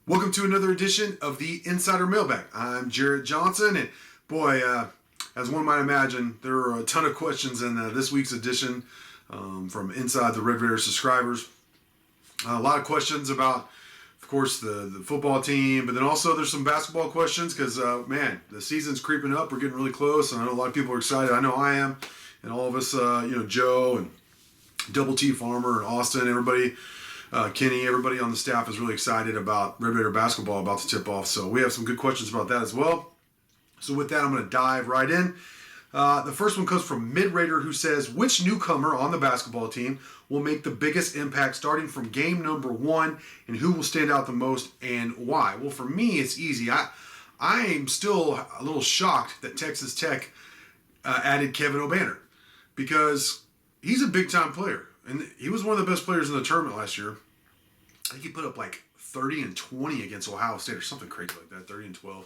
Welcome to another edition of the Insider Mailbag. I'm Jared Johnson, and boy, as one might imagine, there are a ton of questions in this week's edition from inside the Red Raider subscribers. A lot of questions about, of course, the football team, but then also there's some basketball questions because, man, the season's creeping up. We're getting really close, and I know a lot of people are excited. I know I am, and all of us, Joe and Double T Farmer and Austin, everybody. Kenny, everybody on the staff is really excited about Red Raider basketball about to tip off. So we have some good questions about that as well. So with that, I'm going to dive right in. The first one comes from Mid Raider, who says, which newcomer on the basketball team will make the biggest impact starting from game number 1, and who will stand out the most and why? Well, for me, it's easy. I am still a little shocked that Texas Tech added Kevin O'Banner because he's a big-time player. And he was one of the best players in the tournament last year. I think he put up like 30 and 20 against Ohio State or something crazy like that, 30 and 12.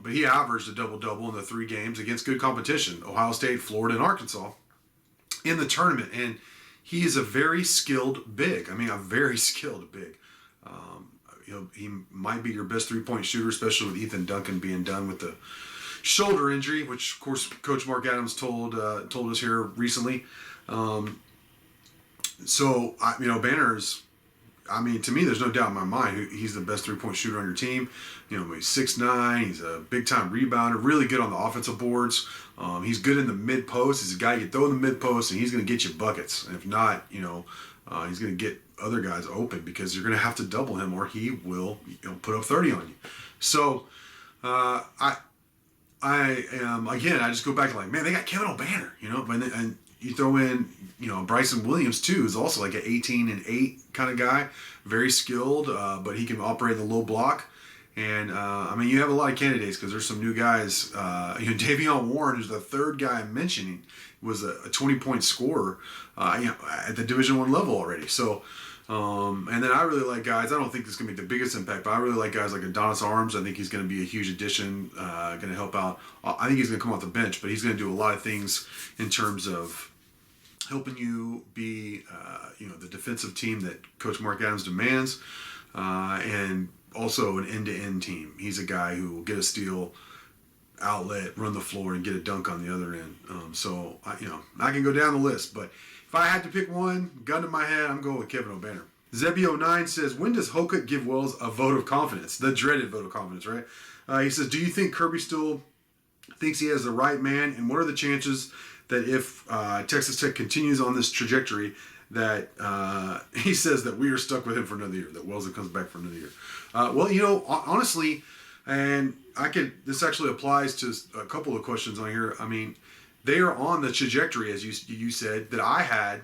But he averaged a double-double in the 3 games against good competition, Ohio State, Florida, and Arkansas, in the tournament. And he is a very skilled big. I mean, a very skilled big. He might be your best three-point shooter, especially with Ethan Duncan being done with the shoulder injury, which, of course, Coach Mark Adams told us here recently. So, Banner's, to me, there's no doubt in my mind he's the best three-point shooter on your team. He's 6'9", he's a big-time rebounder, really good on the offensive boards. He's good in the mid-post. He's a guy you throw in the mid-post, and he's going to get you buckets. And if not, he's going to get other guys open because you're going to have to double him or he will put up 30 on you. So, I just go back to man, they got Kevin O'Banner, and you throw in, Bryson Williams too is also like an 18 and 8 kind of guy, very skilled, but he can operate the low block. And you have a lot of candidates because there's some new guys. Davion Warren, who's the third guy I'm mentioning, was a 20-point scorer, at the Division I level already. So, and then I really like guys. I don't think this is gonna make the biggest impact, but I really like guys like Adonis Arms. I think he's gonna be a huge addition, gonna help out. I think he's gonna come off the bench, but he's gonna do a lot of things in terms of helping you be, the defensive team that Coach Mark Adams demands, and also an end-to-end team. He's a guy who will get a steal, outlet, run the floor, and get a dunk on the other end. I can go down the list, but if I had to pick one, gun to my head, I'm going with Kevin O'Banner. Zebio9 says, when does Hoke give Wells a vote of confidence? The dreaded vote of confidence, right? He says, do you think Kirby still thinks he has the right man? And what are the chances that if Texas Tech continues on this trajectory, that he says that we are stuck with him for another year, that Wells comes back for another year? Honestly, and this actually applies to a couple of questions on here. They are on the trajectory, as you said, that I had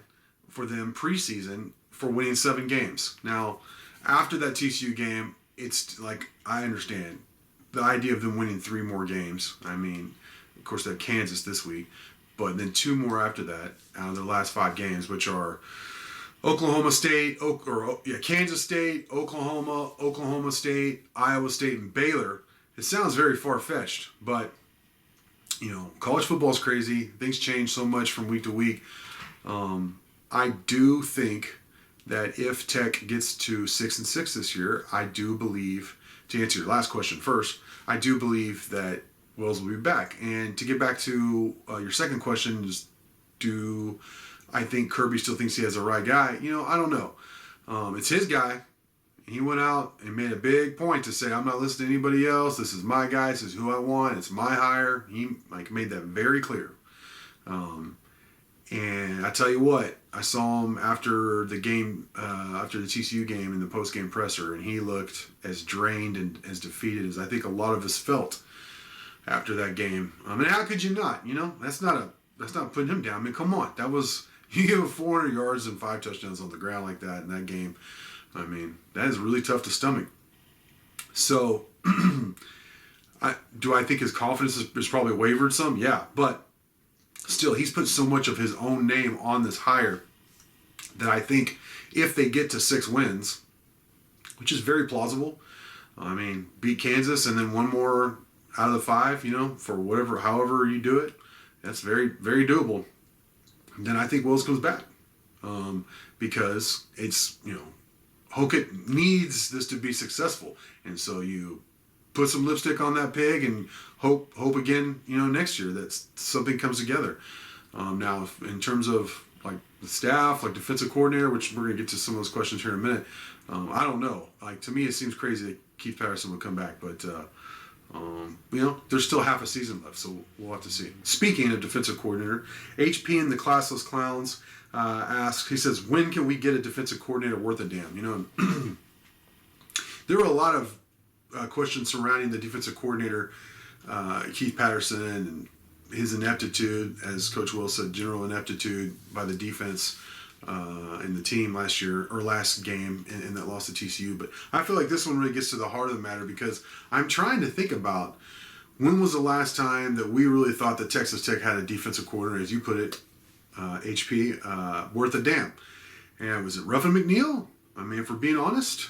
for them preseason for winning 7 games. Now, after that TCU game, it's like, I understand the idea of them winning 3 more games. Of course, they have Kansas this week, but then 2 more after that out of their last 5 games, which are Oklahoma State, Kansas State, Oklahoma State, Iowa State, and Baylor. It sounds very far-fetched, but college football is crazy. Things change so much from week to week. I do think that if Tech gets to 6-6 this year, I do believe, to answer your last question first, I do believe that Wells will be back. And to get back to your second question, do I think Kirby still thinks he has the right guy? I don't know. It's his guy. He went out and made a big point to say, I'm not listening to anybody else. This is my guy. This is who I want. It's my hire. He made that very clear. And I tell you what, I saw him after the game, after the TCU game in the post-game presser, and he looked as drained and as defeated as I think a lot of us felt after that game. How could you not? That's not putting him down. Come on. You give him 400 yards and 5 touchdowns on the ground like that in that game. That is really tough to stomach. So, do I think his confidence is probably wavered some? Yeah, but still, he's put so much of his own name on this hire that I think if they get to 6 wins, which is very plausible, beat Kansas and then 1 more out of the 5, for however you do it, that's very, very doable. Then I think Wells comes back because it's, Hoke needs this to be successful, and so you put some lipstick on that pig and hope again, next year that something comes together. Now, in terms of like the staff, like defensive coordinator, which we're gonna get to some of those questions here in a minute. I don't know. Like, to me, it seems crazy that Keith Patterson would come back, but there's still half a season left, so we'll have to see. Speaking of defensive coordinator, HP and the Classless Clowns asks. He says, "When can we get a defensive coordinator worth a damn?" There were a lot of questions surrounding the defensive coordinator, Keith Patterson, and his ineptitude, as Coach Will said, general ineptitude by the defense in the team last game in that loss to TCU. But I feel like this one really gets to the heart of the matter, because I'm trying to think about when was the last time that we really thought that Texas Tech had a defensive coordinator, as you put it, HP, worth a damn. And was it Ruffin McNeil? I mean, if we're being honest,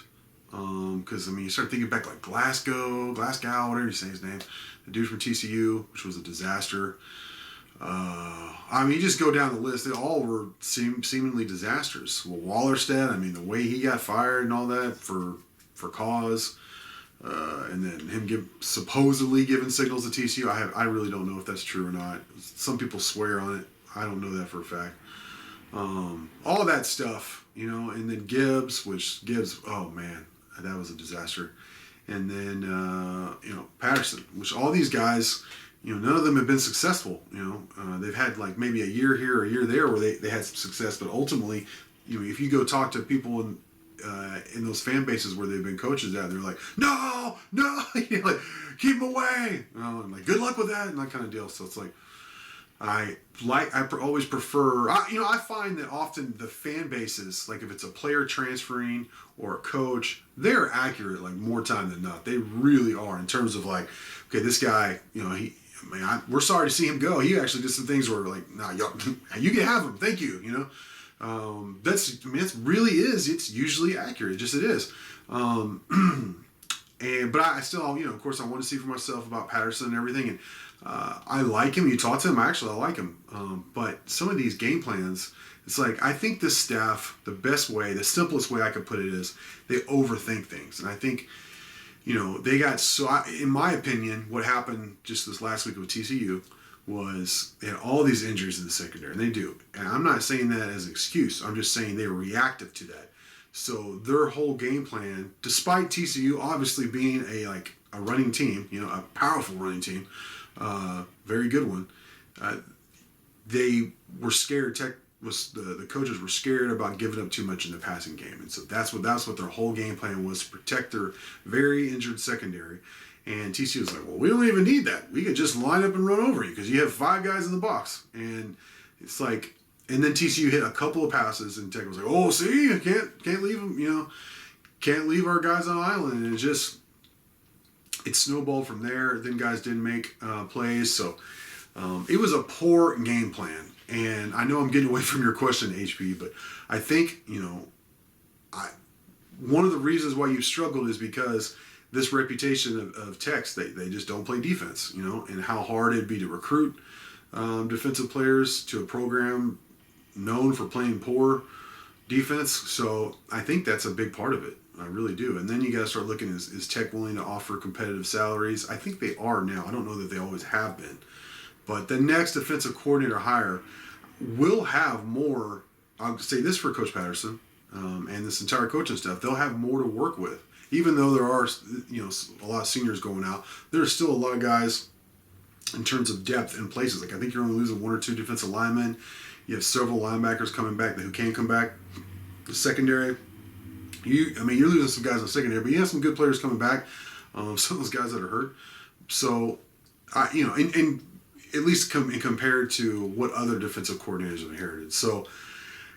because you start thinking back like Glasgow, whatever you say his name, the dude from TCU, which was a disaster. You just go down the list; they all were seemingly disasters. Well, Wallerstedt, the way he got fired and all that for cause, and then him supposedly giving signals to TCU. I really don't know if that's true or not. Some people swear on it. I don't know that for a fact. All that stuff, and then Gibbs, oh man, that was a disaster. And then, Patterson, which all these guys, none of them have been successful. They've had like maybe a year here or a year there where they had some success, but ultimately, if you go talk to people in those fan bases where they've been coaches at, they're like, no, like, keep them away. I'm like, good luck with that, and that kind of deal. So it's like, I always prefer, I find that often the fan bases, like if it's a player transferring or a coach, they're accurate like more time than not. They really are, in terms of like, okay, this guy, we're sorry to see him go. He actually did some things where like, nah, you can have him. Thank you. It really is. It's usually accurate. Just it is. But I still, of course, I want to see for myself about Patterson and everything. And I like him. You talk to him. I like him. But some of these game plans, it's like, I think this staff, the simplest way I could put it is they overthink things. And I think, they got in my opinion, what happened just this last week with TCU was they had all these injuries in the secondary, and they do. And I'm not saying that as an excuse. I'm just saying they were reactive to that. So their whole game plan, despite TCU obviously being a running team, a powerful running team, very good one, they were scared. The coaches were scared about giving up too much in the passing game, and so that's what their whole game plan was, to protect their very injured secondary. And TCU was like, well, we don't even need that. We could just line up and run over you because you have 5 guys in the box. And it's like, and then TCU hit a couple of passes, and Tech was like, oh, see, you can't leave them, can't leave our guys on island. And it snowballed from there. Then guys didn't make plays. So it was a poor game plan. And I know I'm getting away from your question, HP, but I think, one of the reasons why you've struggled is because this reputation of Techs, they just don't play defense, and how hard it'd be to recruit defensive players to a program known for playing poor defense. So I think that's a big part of it. I really do. And then you got to start looking, is Tech willing to offer competitive salaries? I think they are now. I don't know that they always have been. But the next defensive coordinator hire will have more, I'll say this for Coach Patterson and this entire coaching staff, they'll have more to work with. Even though there are, a lot of seniors going out, there's still a lot of guys in terms of depth in places. Like, I think you're only losing 1 or 2 defensive linemen. You have several linebackers coming back who can come back. The secondary, you're losing some guys in the secondary, but you have some good players coming back. Some of those guys that are hurt. So, and at least compared to what other defensive coordinators have inherited. So,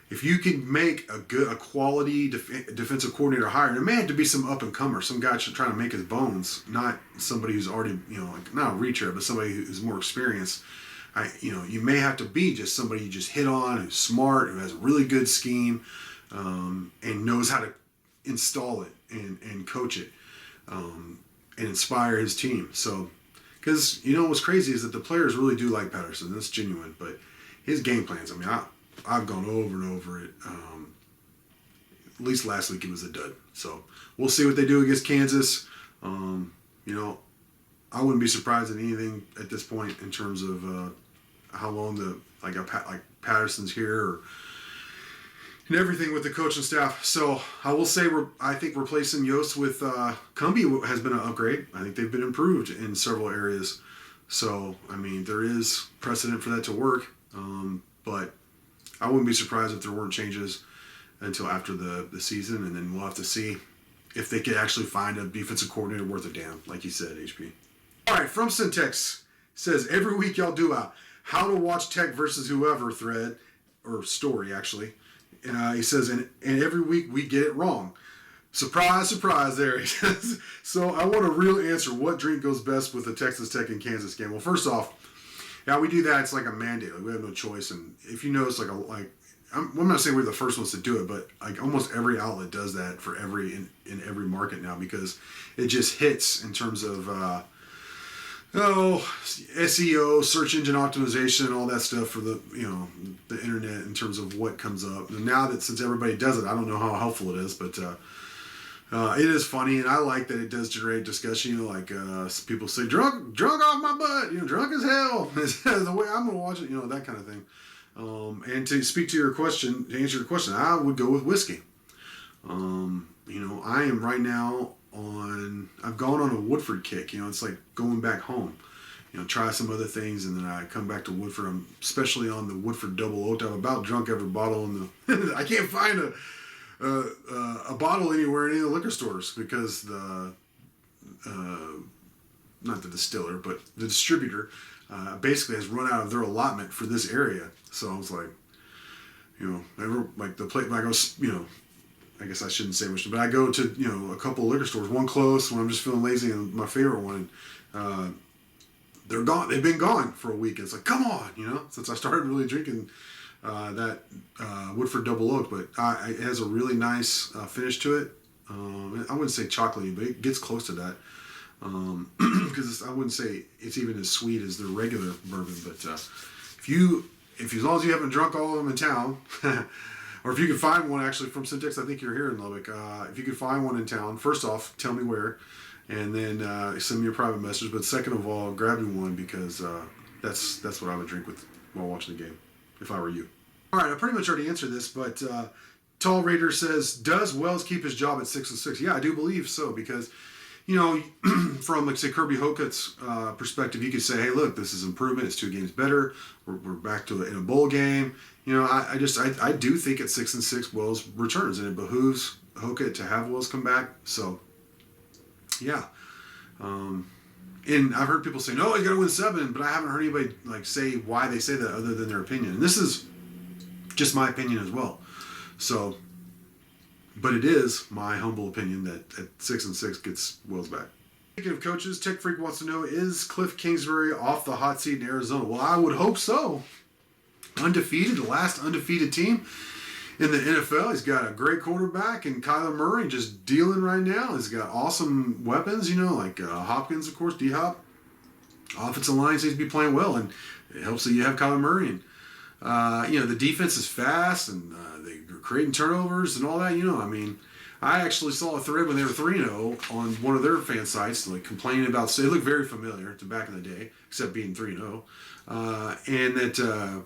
if you can make a quality defensive coordinator hire, and it may have to be some up and comer, some guy trying to make his bones, not somebody who's already, not a reacher, but somebody who's more experienced. You may have to be just somebody you just hit on, who's smart, who has a really good scheme, and knows how to install it and coach it, and inspire his team. So, because what's crazy is that the players really do like Patterson. That's genuine, but his game plans, I've gone over and over it. least last week it was a dud. So we'll see what they do against Kansas. You know, I wouldn't be surprised at anything at this point in terms of how long like Patterson's here and everything with the coaching staff. So I will say I think replacing Yost with Cumbie has been an upgrade. I think they've been improved in several areas. So, I mean, there is precedent for that to work. But I wouldn't be surprised if there weren't changes until after the season, and then we'll have to see if they could actually find a defensive coordinator worth a damn, like you said, HP. All right, from Syntex says, every week y'all do a how to watch Tech versus whoever thread, or story, actually. He says, and every week we get it wrong. Surprise, surprise there, he says. So I want a real answer. What drink goes best with the Texas Tech and Kansas game? Well, first off, yeah, we do that. It's like a mandate. Like, we have no choice. And if you notice, I'm not saying we're the first ones to do it, but like almost every outlet does that for in every market now, because it just hits in terms of SEO, search engine optimization, all that stuff for the internet in terms of what comes up. And now that since everybody does it, I don't know how helpful it is, but it is funny, and I like that it does generate discussion. Like people say, drunk off my butt, drunk as hell. The way I'm gonna watch it, that kind of thing. And to speak to your question, to answer your question, I would go with whiskey. I am right now I've gone on a Woodford kick. It's like going back home. Try some other things, and then I come back to Woodford. I'm especially on the Woodford Double Oaked. I'm about drunk every bottle in the. I can't find a bottle anywhere in any of the liquor stores because not the distiller, but the distributor basically has run out of their allotment for this area. So I was like, the plate. I go, I guess I shouldn't say much, but I go to a couple of liquor stores, one close when I'm just feeling lazy, and my favorite one. They're gone. They've been gone for a week. It's like, come on, since I started really drinking that Woodford Double Oak, but it has a really nice finish to it. I wouldn't say chocolatey, but it gets close to that. Because I wouldn't say it's even as sweet as the regular bourbon. But if as long as you haven't drunk all of them in town, or if you can find one actually from Syntex, I think you're here in Lubbock. If you can find one in town, first off, tell me where. And then send me a private message. But second of all, grab me one, because that's what I would drink while watching the game, if I were you. All right, I pretty much already answered this, but Tall Raider says, does Wells keep his job at 6-6? Yeah, I do believe so, because from say Kirby Hoke's perspective, you could say, hey, look, this is improvement. It's 2 games better. We're back to in a bowl game. I do think at 6-6 Wells returns, and it behooves Hoke to have Wells come back. So. Yeah. And I've heard people say, no, he's got to win 7, but I haven't heard anybody say why they say that other than their opinion. And this is just my opinion as well. So, but it is my humble opinion that at 6-6 gets Wells back. Speaking of coaches, Tech Freak wants to know, is Cliff Kingsbury off the hot seat in Arizona? Well, I would hope so. Undefeated, the last undefeated team in the NFL. He's got a great quarterback and Kyler Murray just dealing right now. He's got awesome weapons, like Hopkins, of course, D-Hop. Offensive line seems to be playing well, and it helps that you have Kyler Murray. And, the defense is fast, and they're creating turnovers and all that. I actually saw a thread when they were 3-0 on one of their fan sites, complaining about, they look very familiar to back in the day, except being 3-0. And that,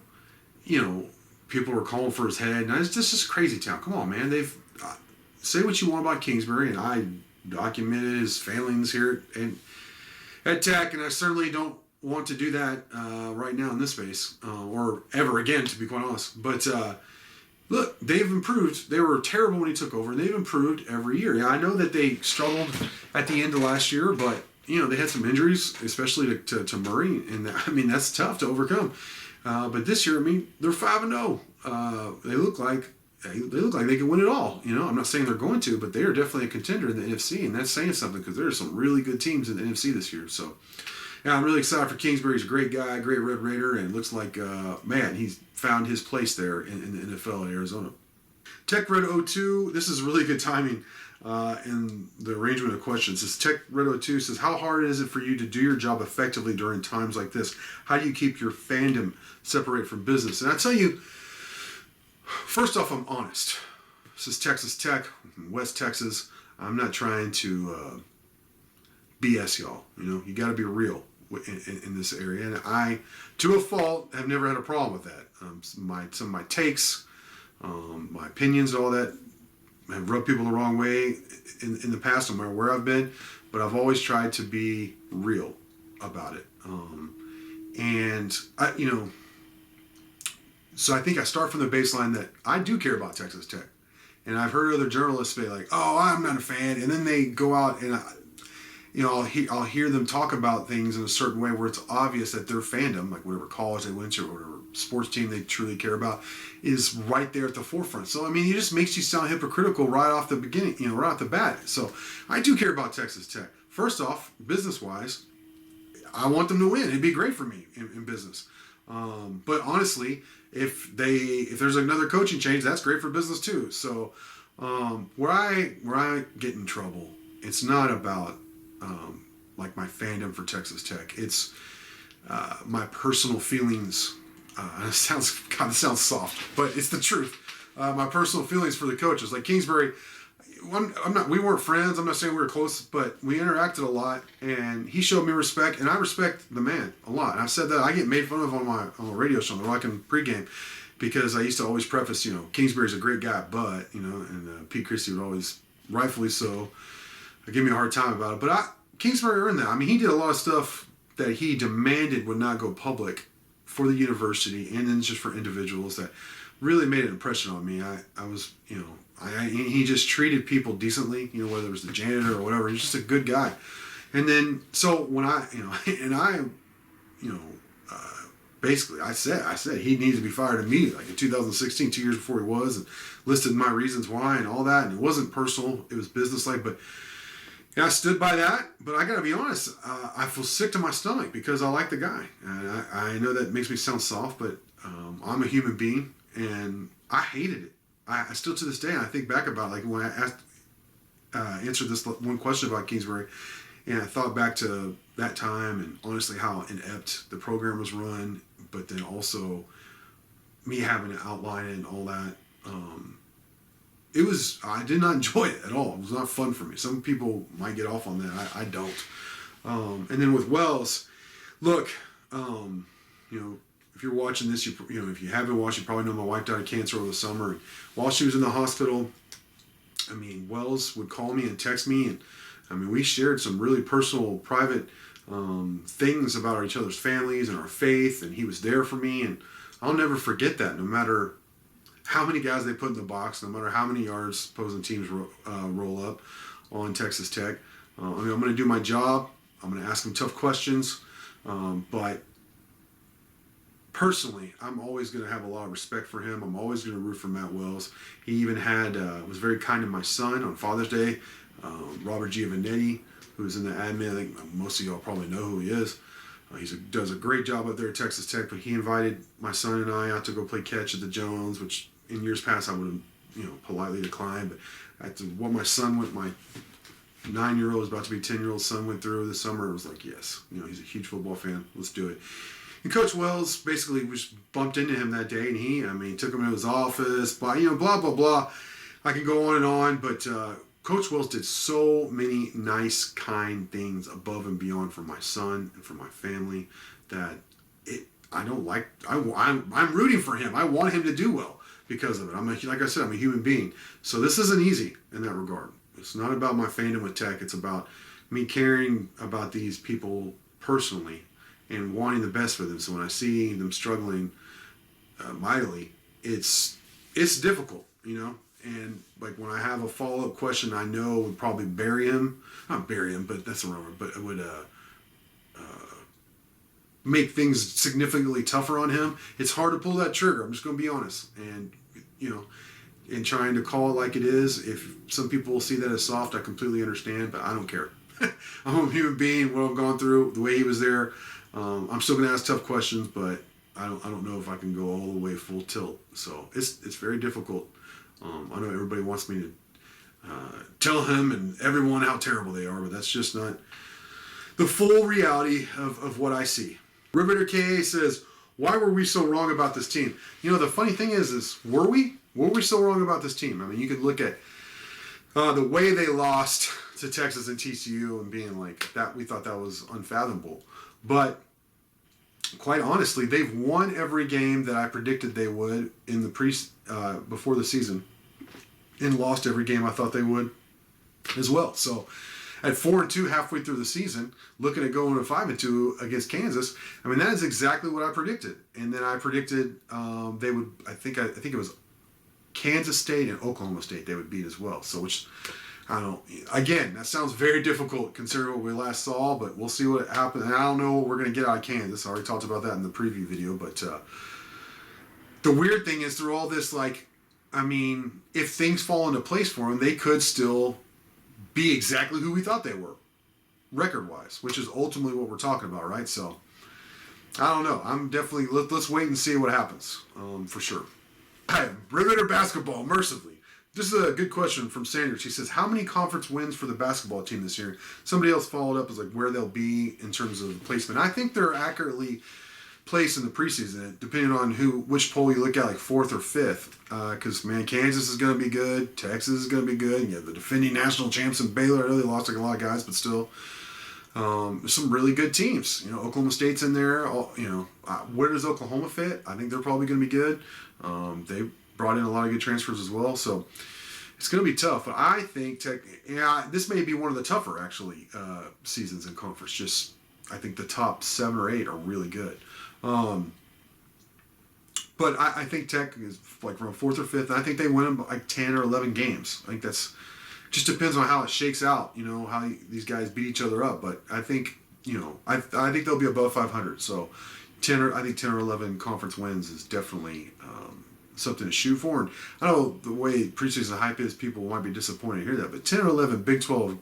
people were calling for his head. And it's just crazy town. Come on, man. They've say what you want about Kingsbury, and I documented his failings here at Tech, and I certainly don't want to do that right now in this space, or ever again, to be quite honest. But look, they've improved. They were terrible when he took over, and they've improved every year. Yeah, I know that they struggled at the end of last year, but they had some injuries, especially to Murray, and that's tough to overcome. But this year, they're 5-0. They look like they can win it all. I'm not saying they're going to, but they are definitely a contender in the NFC, and that's saying something, because there are some really good teams in the NFC this year. So, yeah, I'm really excited for Kingsbury. He's a great guy, great Red Raider, and it looks like, he's found his place there in the NFL in Arizona. Tech Red 02, this is really good timing in the arrangement of questions. This Tech Red 02 says, how hard is it for you to do your job effectively during times like this? How do you keep your fandom separate from business? And I tell you, first off, I'm honest. This is Texas Tech, West Texas. I'm not trying to BS y'all. You got to be real in this area. And I, to a fault, have never had a problem with that. Some of my takes, my opinions, all that have rubbed people the wrong way in the past, no matter where I've been. But I've always tried to be real about it. And so I think I start from the baseline that I do care about Texas Tech. And I've heard other journalists say like, "Oh, I'm not a fan," and then they go out and I'll hear them talk about things in a certain way where it's obvious that their fandom, like whatever college they went to or whatever sports team they truly care about, is right there at the forefront. So it just makes you sound hypocritical right off the beginning, right off the bat. So I do care about Texas Tech. First off, business-wise, I want them to win. It'd be great for me in business. But honestly, if there's another coaching change, that's great for business too. So where I get in trouble, it's not about like my fandom for Texas Tech. It's my personal feelings. It sounds soft, but it's the truth. My personal feelings for the coaches, like Kingsbury. We weren't friends. I'm not saying we were close, but we interacted a lot, and he showed me respect, and I respect the man a lot. And I've said that I get made fun of on my radio show, the Rockin' Pregame, because I used to always preface, Kingsbury's a great guy, but and Pete Christie would always, rightfully so, give me a hard time about it. But Kingsbury earned that. He did a lot of stuff that he demanded would not go public for the university, and then just for individuals that really made an impression on me. I was, he just treated people decently, whether it was the janitor or whatever. He's just a good guy. And then, so when basically I said he needs to be fired immediately, like in 2016, 2 years before he was, and listed my reasons why and all that. And it wasn't personal, it was business-like, but I stood by that. But I gotta be honest, I feel sick to my stomach because I like the guy. And I know that makes me sound soft, but I'm a human being, and I hated it. I still to this day, I think back about like when I answered this one question about Kingsbury, and I thought back to that time and honestly how inept the program was run, but then also me having to outline it and all that. I did not enjoy it at all. It was not fun for me. Some people might get off on that. I don't. And then with Wells, look, if you're watching this, if you haven't watched, you probably know my wife died of cancer over the summer. And while she was in the hospital, Wells would call me and text me, and we shared some really personal, private things about each other's families and our faith, and he was there for me, and I'll never forget that. No matter how many guys they put in the box, no matter how many yards opposing teams roll up on Texas Tech, I'm going to do my job. I'm going to ask them tough questions, but personally, I'm always going to have a lot of respect for him. I'm always going to root for Matt Wells. He even was very kind to my son on Father's Day. Robert Giovanetti, who's in the admin. I think most of y'all probably know who he is. He does a great job up there at Texas Tech, but he invited my son and I out to go play catch at the Jones, which in years past I would have politely declined. But after what my 9-year-old is about to be 10-year-old son went through this summer, it was like, yes, he's a huge football fan. Let's do it. And Coach Wells basically was bumped into him that day, and he took him to his office, blah, blah, blah. I can go on, but Coach Wells did so many nice, kind things above and beyond for my son and for my family that I'm rooting for him. I want him to do well because of it. Like I said, I'm a human being. So this isn't easy in that regard. It's not about my fandom with Tech. It's about me caring about these people personally and wanting the best for them. So when I see them struggling mightily, it's difficult, And like when I have a follow-up question I know would probably not bury him, but that's the wrong word, but it would make things significantly tougher on him. It's hard to pull that trigger. I'm just going to be honest. And, in trying to call it like it is, if some people will see that as soft, I completely understand, but I don't care. I'm a human being, what I've gone through, the way he was there. I'm still going to ask tough questions, but I don't know if I can go all the way full tilt. So it's very difficult. I know everybody wants me to tell him and everyone how terrible they are, but that's just not the full reality of what I see. Riveter KA says, why were we so wrong about this team? The funny thing is were we? what were we so wrong about this team? I mean, you could look at the way they lost to Texas and TCU and being like that. We thought that was unfathomable, but quite honestly, they've won every game that I predicted they would in the before the season, and lost every game I thought they would as well. So at 4-2 halfway through the season, looking at going to 5-2 against Kansas, I mean, that is exactly what I predicted. And then I predicted they would. I think it was Kansas State and Oklahoma State they would beat as well. So which, I don't. Again, that sounds very difficult considering what we last saw, but we'll see what happens. And I don't know what we're going to get out of Kansas. I already talked about that in the preview video. But the weird thing is through all this, like, I mean, if things fall into place for them, they could still be exactly who we thought they were, record-wise, which is ultimately what we're talking about, right? So, I don't know. I'm definitely, let's wait and see what happens, for sure. Riveter basketball, mercifully. This is a good question from Sanders. He says, how many conference wins for the basketball team this year? Somebody else followed up as like where they'll be in terms of placement. I think they're accurately placed in the preseason, depending on which poll you look at, like 4th or 5th. Because, man, Kansas is going to be good. Texas is going to be good. And you have the defending national champs in Baylor. I know they lost like a lot of guys, but still. There's some really good teams. You know, Oklahoma State's in there. Where does Oklahoma fit? I think they're probably going to be good. They brought in a lot of good transfers as well. So it's going to be tough. But I think this may be one of the tougher, actually, seasons in conference. Just, I think the top 7 or 8 are really good. But I think Tech is like around 4th or 5th. And I think they win like 10 or 11 games. I think that's just depends on how it shakes out. You know, how these guys beat each other up. But I think, I think they'll be above 500. So 10 or 11 conference wins is definitely something to shoot for. And I know the way preseason hype is, people might be disappointed to hear that. But 10 or 11 Big 12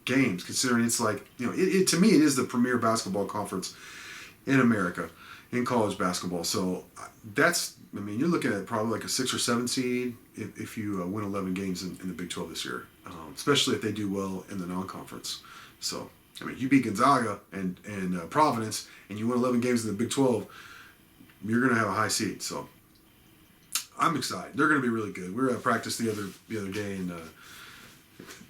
games, considering it's like, to me, it is the premier basketball conference in America in college basketball. So you're looking at probably like a 6 or 7 seed if you win 11 games in the Big 12 this year, especially if they do well in the non-conference. So, you beat Gonzaga and Providence and you win 11 games in the Big 12, you're going to have a high seed. So, I'm excited. They're going to be really good. We were at practice the other day, and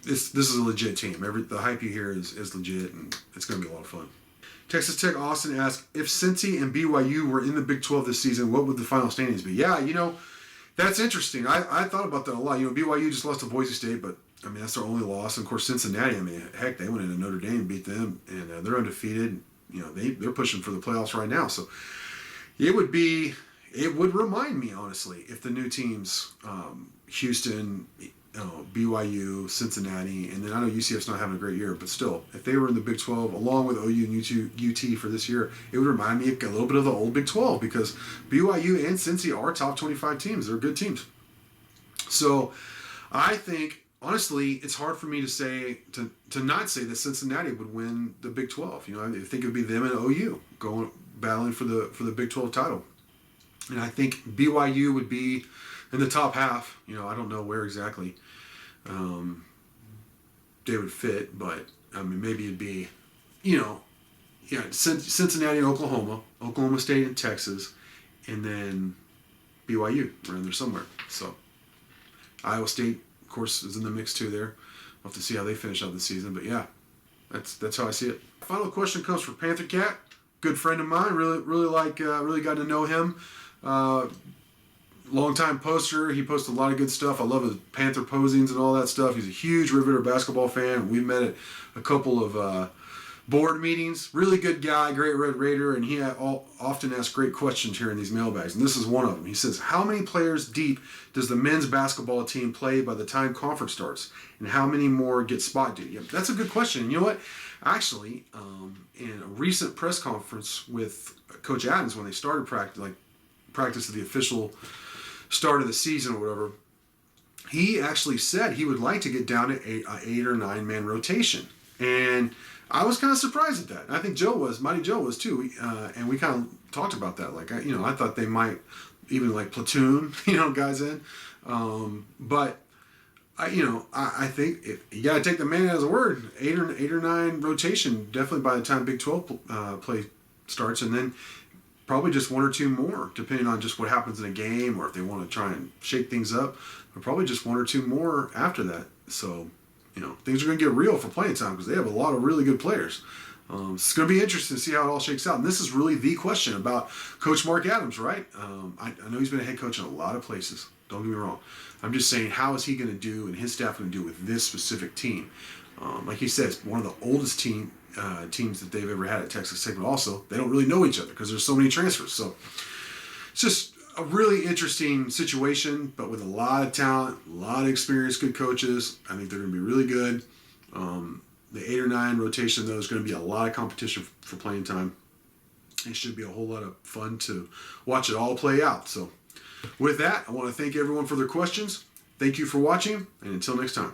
this is a legit team. The hype you hear is legit, and it's going to be a lot of fun. Texas Tech Austin asked, if Cincy and BYU were in the Big 12 this season, what would the final standings be? Yeah, that's interesting. I thought about that a lot. BYU just lost to Boise State, but, that's their only loss. And, of course, Cincinnati, heck, they went into Notre Dame and beat them, and they're undefeated. They're pushing for the playoffs right now. So it would remind me, honestly, if the new teams, Houston, BYU, Cincinnati, and then I know UCF's not having a great year, but still, if they were in the Big 12, along with OU and UT for this year, it would remind me a little bit of the old Big 12, because BYU and Cincy are top 25 teams. They're good teams. So I think, honestly, it's hard for me to say, to not say that Cincinnati would win the Big 12. I think it would be them and OU battling for the Big 12 title. And I think BYU would be in the top half. I don't know where exactly they would fit, but maybe it'd be, Cincinnati and Oklahoma State and Texas, and then BYU around there somewhere. So Iowa State, of course, is in the mix too there. We'll have to see how they finish out the season, but yeah, that's how I see it. Final question comes from Panther Cat, good friend of mine. Really got to know him. Longtime poster. He posts a lot of good stuff. I love his Panther posings and all that stuff. He's a huge Riveter basketball fan. We met at a couple of board meetings. Really good guy, great Red Raider, and he often asks great questions here in these mailbags. And this is one of them. He says, how many players deep does the men's basketball team play by the time conference starts? And how many more get spot duty? Yeah, that's a good question. And you know what? Actually, in a recent press conference with Coach Adams, when they started practice of the official start of the season or whatever, he actually said he would like to get down to an 8 or 9 man rotation. And I was kind of surprised at that. I think Mighty Joe was too. And we kind of talked about that. I thought they might even platoon, guys in. But I think you got to take the man as a word. 8 or 9 rotation, definitely by the time Big 12 play starts. And then probably just one or two more, depending on just what happens in a game or if they want to try and shake things up. But probably just one or two more after that. So, things are going to get real for playing time because they have a lot of really good players. It's going to be interesting to see how it all shakes out. And this is really the question about Coach Mark Adams, right? I know he's been a head coach in a lot of places. Don't get me wrong. I'm just saying, how is he going to do and his staff going to do with this specific team? Like he says, one of the oldest teams that they've ever had at Texas Tech, but also they don't really know each other because there's so many transfers. So it's just a really interesting situation, but with a lot of talent, a lot of experience, good coaches. I think they're going to be really good. The 8 or 9 rotation, though, is going to be a lot of competition for playing time. It should be a whole lot of fun to watch it all play out. So with that, I want to thank everyone for their questions. Thank you for watching, and until next time.